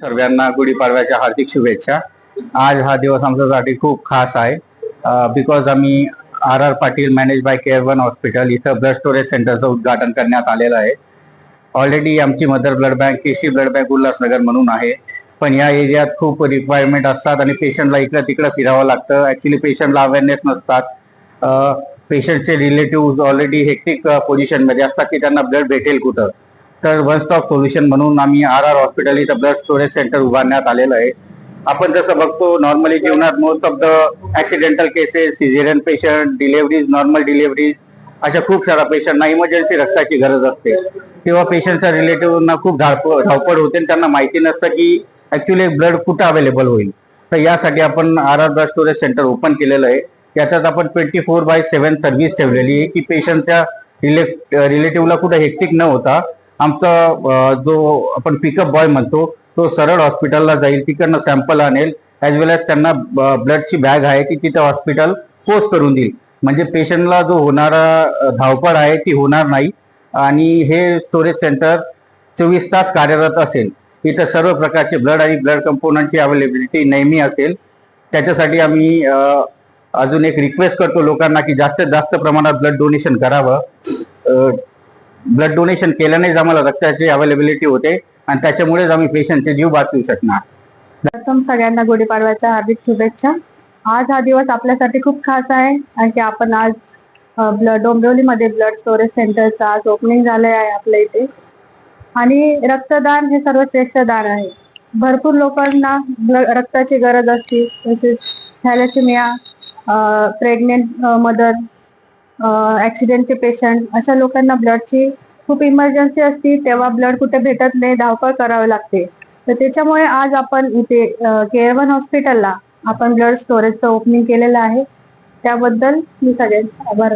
सर्वांना गुढीपाडव्याच्या हार्दिक शुभेच्छा। आज हा दिवस आमच्यासाठी खूप खास आहे बिकॉज आम्ही R Patil manage by care one hospital इथं ब्लड स्टोरेज सेंटरचं उद्घाटन करण्यात आलेलं आहे। ऑलरेडी आमची mother blood bank KC blood bank Ulhasnagar म्हणून आहे, पण या एरियात खूप रिक्वायरमेंट असतात आणि पेशंटला इकडं तिकडं फिरावं लागतं। ऍक्च्युली पेशंटला अवेअरनेस नसतात। पेशंटचे रिलेटिव्ह ऑलरेडी हेक्टिक पोझिशनमध्ये असतात की त्यांना ब्लड भेटेल कुठं। तर वन स्टॉप सोल्युशन म्हणून आम्ही आर हॉस्पिटल इथं ब्लड स्टोरेज सेंटर उभारण्यात आलेलं आहे। आपण जसं बघतो नॉर्मली जीवनात most of the accidental cases, caesarean patient, deliveries, normal deliveries, अशा खूप साऱ्या पेशंटना इमर्जन्सी रक्ताची गरज असते। तेव्हा पेशंटच्या रिलेटिव्हना खूप धावपळ होते आणि त्यांना माहिती नसतं की ऍक्च्युली ब्लड कुठं अवेलेबल होईल। तर यासाठी आपण R blood storage centre open केलेलं आहे। याच्यात आपण 24/7 सर्व्हिस ठेवलेली आहे की पेशंटच्या रिलेटिव्हला कुठं हेक्टिक न होता आमचा जो आपण पिकअप बॉय म्हणतो तो सरळ हॉस्पिटलला जाईल, तिकडनं सॅम्पल आणेल, ॲज वेल एज त्यांना ब्लडची बॅग आहे ती तिथं हॉस्पिटल पोस्ट करून देईल। म्हणजे पेशंटला जो होणारा धावपळ आहे ती होणार नाही आणि हे स्टोरेज सेंटर 24 तास कार्यरत असेल। इथं सर्व प्रकारचे ब्लड आणि ब्लड कंपोनंटची अवेलेबिलिटी नेहमी असेल। त्याच्यासाठी आम्ही अजून एक रिक्वेस्ट करतो लोकांना की जास्तीत जास्त प्रमाणात ब्लड डोनेशन करावं। ब्लड डोनेशन केल्यानेच आम्हाला रक्ताची अवेलेबिलिटी होते आणि त्याच्यामुळेच आम्ही पेशंटचे जीव वाचवू शकणार। प्रथम सगळ्यांना गुढीपाडव्याच्या हार्दिक शुभेच्छा। आज हा दिवस आपल्यासाठी खूप खास आहे आणि की आपण आज डोंबिवलीमध्ये ब्लड स्टोरेज सेंटरचं आज ओपनिंग झाले आहे आपल्या इथे। आणि रक्तदान हे सर्वश्रेष्ठ दान आहे। भरपूर लोकांना रक्ताची गरज असते, तसेच थॅलेसेमिया, प्रेग्नेंट मदर, ऍक्सिडेंटचे पेशंट, अशा लोकांना ब्लडची खूप इमर्जन्सी असते, तेव्हा ब्लड कुठे भेटत नाही, धावपळ करावी लागते। तर त्याच्यामुळे आज आपण इथे केअर वन हॉस्पिटलला आपण ब्लड स्टोरेजचं ओपनिंग केलेलं आहे। त्याबद्दल मी सगळ्यांचे आभार